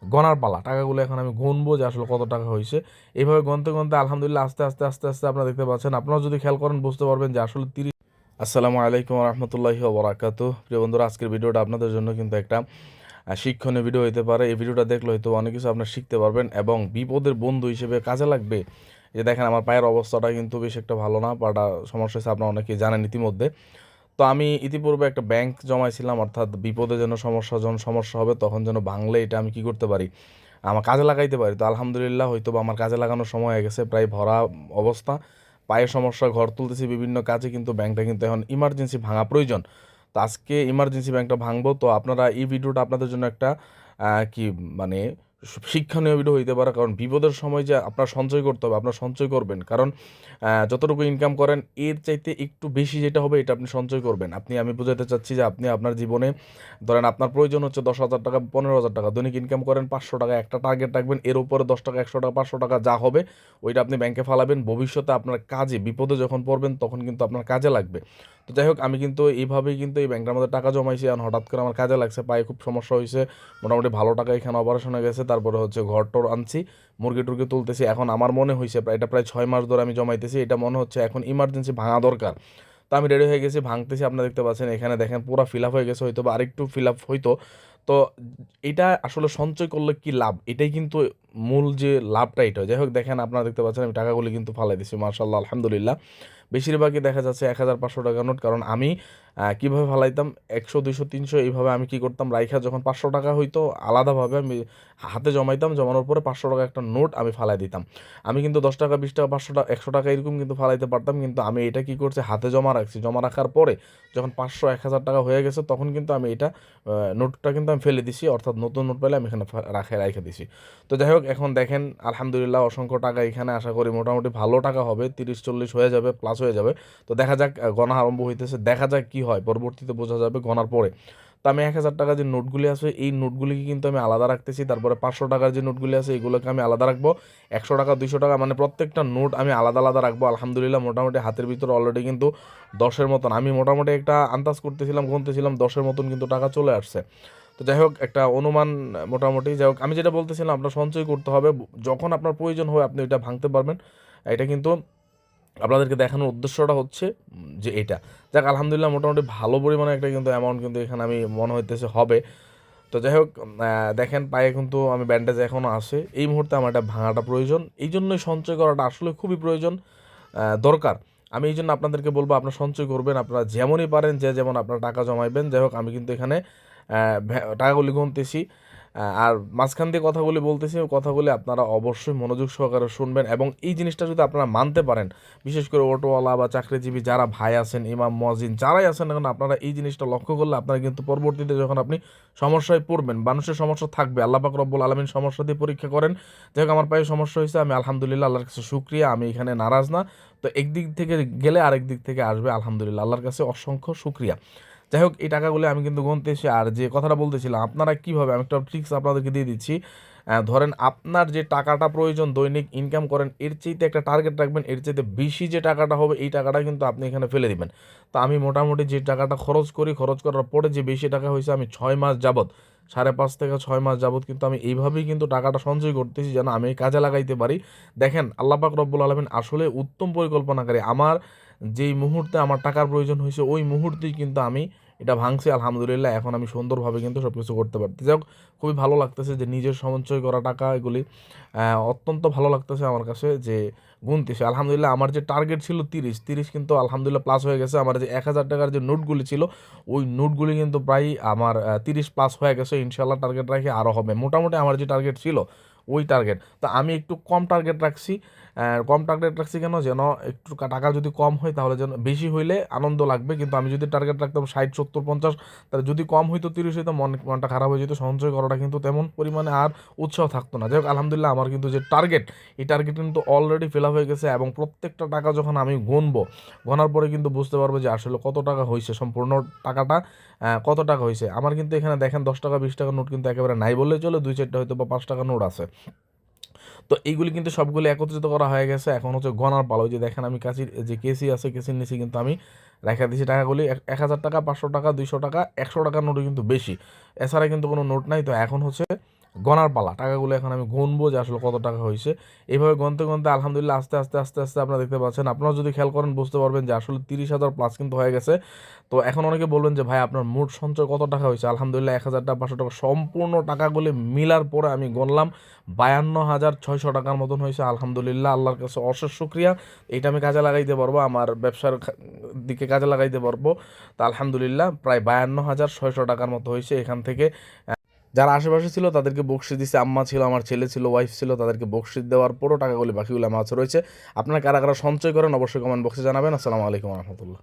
গণার পালা, টাকাগুলো এখন আমি গুনবো যে আসলে কত টাকা হয়েছে। এইভাবে গুনতে গুনতে আলহামদুলিল্লাহ আস্তে আস্তে আস্তে আস্তে আপনারা দেখতে পাচ্ছেন, আপনারা যদি খেয়াল করেন বুঝতে পারবেন যে আসলে 30। আসসালামু আলাইকুম রহমতুল্লাহি ওবরাকাতু। প্রিয় বন্ধুরা, আজকের ভিডিওটা আপনাদের জন্য কিন্তু একটা শিক্ষণীয় ভিডিও হতে পারে। এই ভিডিওটা দেখলে হয়তো অনেক কিছু আপনারা শিখতে পারবেন এবং বিপদের বন্ধু হিসেবে কাজে লাগবে। যে দেখেন আমার পায়ের অবস্থাটা কিন্তু বেশ একটা ভালো না, পাটা সমস্যা হয়েছে, আপনারা অনেকেই জানেন ইতিমধ্যে। তো আমি ইতিপূর্বে একটা ব্যাংক জমাইছিলাম, অর্থাৎ বিপদে যেন যখন সমস্যা হবে তখন যেন ভাঙলে এটা আমি কি করতে পারি, আমার কাজে লাগাইতে পারি। তো আলহামদুলিল্লাহ হয়তো বা আমার কাজে লাগানোর সময় হয়ে গেছে, প্রায় ভরা অবস্থা, পায়ের সমস্যা, ঘর তুলতেছি বিভিন্ন কাজে, কিন্তু ব্যাংকটা কিন্তু এখন ইমার্জেন্সি ভাঙা প্রয়োজন। তো আজকে ইমার্জেন্সি ব্যাংকটা ভাঙবো। তো আপনারা এই ভিডিওটা আপনাদের জন্য একটা কি মানে শিক্ষণীয় ভিডিও হইতে পারে, কারণ বিপদের সময় যে আপনার সঞ্চয় করতে হবে, আপনার সঞ্চয় করবেন, কারণ যতটুকু ইনকাম করেন এর চাইতে একটু বেশি যেটা হবে এটা আপনি সঞ্চয় করবেন। আমি বোঝাতে চাচ্ছি যে আপনি আপনার জীবনে ধরেন আপনার প্রয়োজন হচ্ছে 10,000 টাকা, 15,000 টাকা, দৈনিক ইনকাম করেন 500 টাকা, একটা টার্গেট রাখবেন, এর উপরে 10 টাকা, 100 টাকা, 500 টাকা যা হবে ওইটা আপনি ব্যাংকে ফালাবেন। ভবিষ্যতে আপনার কাজে বিপদে যখন পড়বেন তখন কিন্তু আপনার কাজে লাগবে। তো যাই হোক, আমি কিন্তু এইভাবেই কিন্তু এই ব্যাংকের মধ্যে টাকা জমাইছি, আর হঠাৎ করে আমার কাজে লাগছে, পায়ে খুব সমস্যা হয়েছে, মোটামুটি ভালো টাকা এখানে অপারেশন হয়ে গেছে, তারপরে হচ্ছে ঘর টর আনছি, মুরগি টুরগি তুলতেছি। এখন আমার মনে হয়েছে এটা প্রায় 6 মাস ধরে আমি জমাইতেছি, এটা মনে হচ্ছে এখন ইমার্জেন্সি ভাঙা দরকার। তো আমি রেডি হয়ে গেছি, ভাঙতেছি। আপনারা দেখতে পাচ্ছেন এখানে দেখেন পুরো ফিল আপ হয়ে গেছে, হয়তো বা আরেকটু ফিল আপ হইতো। তো এটা আসলে সঞ্চয় করলে কি লাভ, এটাই কিন্তু মূল যে লাভটা এটা। যাই হোক, দেখেন আপনারা দেখতে পাচ্ছেন আমি টাকাগুলি কিন্তু ফালাই দিচ্ছি, মার্শাল্লাহ আলহামদুলিল্লাহ। বেশিরভাগই দেখা যাচ্ছে 1,000, 500 টাকা নোট, কারণ আমি কীভাবে ফালাইতাম, 100, 200, 300 এইভাবে আমি কী করতাম, রাইখা যখন 500 টাকা হইতো আলাদাভাবে আমি হাতে জমাইতাম, জমানোর পরে 500 টাকা একটা নোট আমি ফালাই দিতাম। আমি কিন্তু 10 টাকা, 20 টাকা, 500 টাকা, 100 টাকা এরকম কিন্তু ফালাইতে পারতাম, কিন্তু আমি এটা কী করছি, হাতে জমা রাখছি। জমা রাখার পরে যখন 500, 1,000 টাকা হয়ে গেছে তখন কিন্তু আমি এটা নোটটা কিন্তু আমি ফেলে দিছি, অর্থাৎ নতুন নোট পেলে আমি এখানে রাখে দিছি। তো যাই হোক, এখন দেখেন আলহামদুলিল্লাহ অসংখ্য টাকা এখানে, আশা করি মোটামুটি ভালো টাকা হবে, 30-40 হয়ে যাবে, প্লাস হয়ে যাবে। তো দেখা যাক, গণা আরম্ভ হইতেছে, দেখা যাক কি হয়, পরবর্তীতে বোঝা যাবে গণার পরে। তো আমি 1,000 টাকা যে নোটগুলি আছে এই নোটগুলিকে কিন্তু আমি আলাদা রাখতেছি, তারপরে 500 টাকার যে নোটগুলি আছে এগুলোকে আমি আলাদা রাখবো, 100 টাকা, 200 টাকা, মানে প্রত্যেকটা নোট আমি আলাদা আলাদা রাখবো। আলহামদুলিল্লাহ মোটামুটি হাতের ভিতরে অলরেডি কিন্তু 10-এর মতন, আমি মোটামুটি একটা আন্দাজ করতেছিলাম, গুনতেছিলাম, 10-এর মতন কিন্তু টাকা চলে আসছে। তো যাই হোক, একটা অনুমান মোটামুটি। যাই হোক, আমি যেটা বলতেছিলাম আপনার সঞ্চয় করতে হবে, যখন আপনার প্রয়োজন হয় আপনি এটা ভাঙতে পারবেন। এটা কিন্তু আপনাদেরকে দেখানোর উদ্দেশ্যটা হচ্ছে যে এটা। যাক আলহামদুলিল্লাহ মোটামুটি ভালো পরিমাণে একটা কিন্তু অ্যামাউন্ট কিন্তু এখানে আমি মনে হইতেছে হবে। তো যাই হোক, দেখেন পায়ে কিন্তু আমি ব্যান্ডেজ এখনও আছে, এই মুহূর্তে আমার এটা ভাঙাটা প্রয়োজন, এই জন্যই সঞ্চয় করাটা আসলে খুবই প্রয়োজন, দরকার। আমি এই জন্য আপনাদেরকে বলবো আপনারা সঞ্চয় করবেন, আপনারা যেমনই পারেন যে যেমন আপনারা টাকা জমাইবেন। যাই হোক, আমি কিন্তু এখানে টাকাগুলি গুনতেছি, আর মাঝখান দিয়ে কথাগুলি বলতেছি, কথাগুলি আপনারা অবশ্যই মনোযোগ সহকারে শুনবেন, এবং এই জিনিসটা যদি আপনারা মানতে পারেন, বিশেষ করে অটোওয়ালা বা চাকরিজীবী যারা ভাই আছেন, ইমাম মুয়াজ্জিন যারাই আছেন এখন, আপনারা এই জিনিসটা লক্ষ্য করলে আপনারা কিন্তু পরবর্তীতে যখন আপনি সমস্যায় পড়বেন, মানুষের সমস্যা থাকবে, আল্লাহ পাক রব্বুল আলামিন সমস্যা দিয়ে পরীক্ষা করেন। যাই হোক, আমার পায়ে সমস্যা হয়েছে, আমি আলহামদুলিল্লাহ আল্লাহর কাছে শুকরিয়া, আমি এখানে নারাজ না। তো একদিক থেকে গেলে আরেক দিক থেকে আসবে, আলহামদুলিল্লাহ আল্লাহর কাছে অসংখ্য শুকরিয়া। যাই হোক, এই টাকাগুলো আমি কিন্তু গুনতেছি, আর যে কথাটা বলতেছিলাম আপনারা কীভাবে, আমি একটা ট্রিক্স আপনাদেরকে দিয়ে দিচ্ছি। ধরেন আপনার যে টাকাটা প্রয়োজন দৈনিক ইনকাম করেন এর চাইতে একটা টার্গেট রাখবেন, এর চাইতে বেশি যে টাকাটা হবে এই টাকাটা কিন্তু আপনি এখানে ফেলে দিবেন। তো আমি মোটামুটি যে টাকাটা খরচ করি, খরচ করার পরে যে বেশি টাকা হয়েছে, আমি 6 মাস যাবত, 5.5 থেকে 6 মাস যাবত কিন্তু আমি এইভাবেই কিন্তু টাকাটা সঞ্চয় করতেছি যেন আমি কাজে লাগাইতে পারি। দেখেন আল্লাহ পাক রব্বুল আলামিন আসলে উত্তম পরিকল্পনাকারী। আমার যেই মুহূর্তে আমার টাকার প্রয়োজন হয়েছে ওই মুহূর্তেই কিন্তু আমি এটা ভাঙছি, আলহামদুলিল্লাহ এখন আমি সুন্দরভাবে কিন্তু সব কিছু করতে পারতেছি। যাই হোক, খুবই ভালো লাগতেছে যে নিজের সঞ্চয় করা টাকা এগুলি অত্যন্ত ভালো লাগতেছে আমার কাছে যে গুনতেছি। আলহামদুলিল্লাহ আমার যে টার্গেট ছিল 30 কিন্তু আলহামদুলিল্লাহ প্লাস হয়ে গেছে। আমার যে 1,000 টাকার যে নোটগুলি ছিল ওই নোটগুলি কিন্তু প্রায় আমার 30 প্লাস হয়ে গেছে। ইনশাল্লাহ টার্গেট রাখি আরও হবে। মোটামুটি আমার যে টার্গেট ছিল ওই টার্গেট, তো আমি একটু কম টার্গেট রাখছি। কম টার্গেট রাখছি কেন, যেন একটু টাকা যদি কম হয় তাহলে যেন, বেশি হইলে আনন্দ লাগবে, কিন্তু আমি যদি টার্গেট রাখতাম 60, 70, 50, তাহলে যদি কম হইতো 30 হইতো মনটা খারাপ হয়ে যেত, সঞ্চয় করাটা কিন্তু তেমন পরিমাণে আর উৎসাহ থাকতো না। যাই হোক আলহামদুলিল্লাহ আমার কিন্তু যে টার্গেট এই টার্গেট কিন্তু অলরেডি ফিল আপ হয়ে গেছে, এবং প্রত্যেকটা টাকা যখন আমি গুনবো, গোনার পরে কিন্তু বুঝতে পারবো যে আসলে কত টাকা হয়েছে, সম্পূর্ণ টাকাটা কত টাকা হয়েছে। আমার কিন্তু এখানে দেখেন 10 টাকা, 20 টাকা নোট কিন্তু একেবারে নাই বললেই চলে, 2-4টা হয়তো বা 5 টাকা নোট আছে। তো এইগুলি কিন্তু সবগুলো একত্রিত করা হয়ে গেছে, এখন হচ্ছে গণার পালা। ওই যে দেখেন আমি কাঁচির যে কেসি আছে, কেসির নিচে কিন্তু আমি রেখে দিয়েছি টাকাগুলি। 1,000 টাকা, 500 টাকা, 200 টাকা, 100 টাকার নোটও কিন্তু বেশি, এছাড়া কিন্তু কোনো নোট নাই। তো এখন হচ্ছে গণার পালা, টাকাগুলো এখন আমি গুনবো যে আসলে কত টাকা হয়েছে। এইভাবে গুনতে গুনতে আলহামদুলিল্লাহ আস্তে আস্তে আস্তে আস্তে আপনারা দেখতে পাচ্ছেন, আপনারা যদি খেয়াল করেন বুঝতে পারবেন যে আসলে 30,000 প্লাস কিন্তু হয়ে গেছে। তো এখন অনেকে বলবেন যে ভাই আপনার মোট সঞ্চয় কত টাকা হয়েছে? আলহামদুলিল্লাহ 1,000 টাকা 500 টাকা সম্পূর্ণ টাকাগুলি মিলার পরে আমি গুনলাম 52,600 টাকার মতন হয়েছে। আলহামদুলিল্লাহ, আল্লাহর কাছে অশেষ শুকরিয়া। এটা আমি কাজে লাগাইতে পারবো, আমার ব্যবসার দিকে কাজে লাগাইতে পারবো। তো আলহামদুলিল্লাহ প্রায় 52,600 টাকার মতো হয়েছে। এখান থেকে যারা আশেপাশে ছিল তাদেরকে বকশিশ দিছে, আম্মা ছিল, আমার ছেলে ছিল, ওয়াইফ ছিল, তাদেরকে বকশিশ দেওয়ার পরও টাকাগুলি বাকিগুলো আমার কাছে রয়েছে। আপনারা কারা কারা সঞ্চয় করেন অবশ্যই কমেন্ট বক্সে জানাবেন। আসসালামু আলাইকুম রহমতুল্লাহ।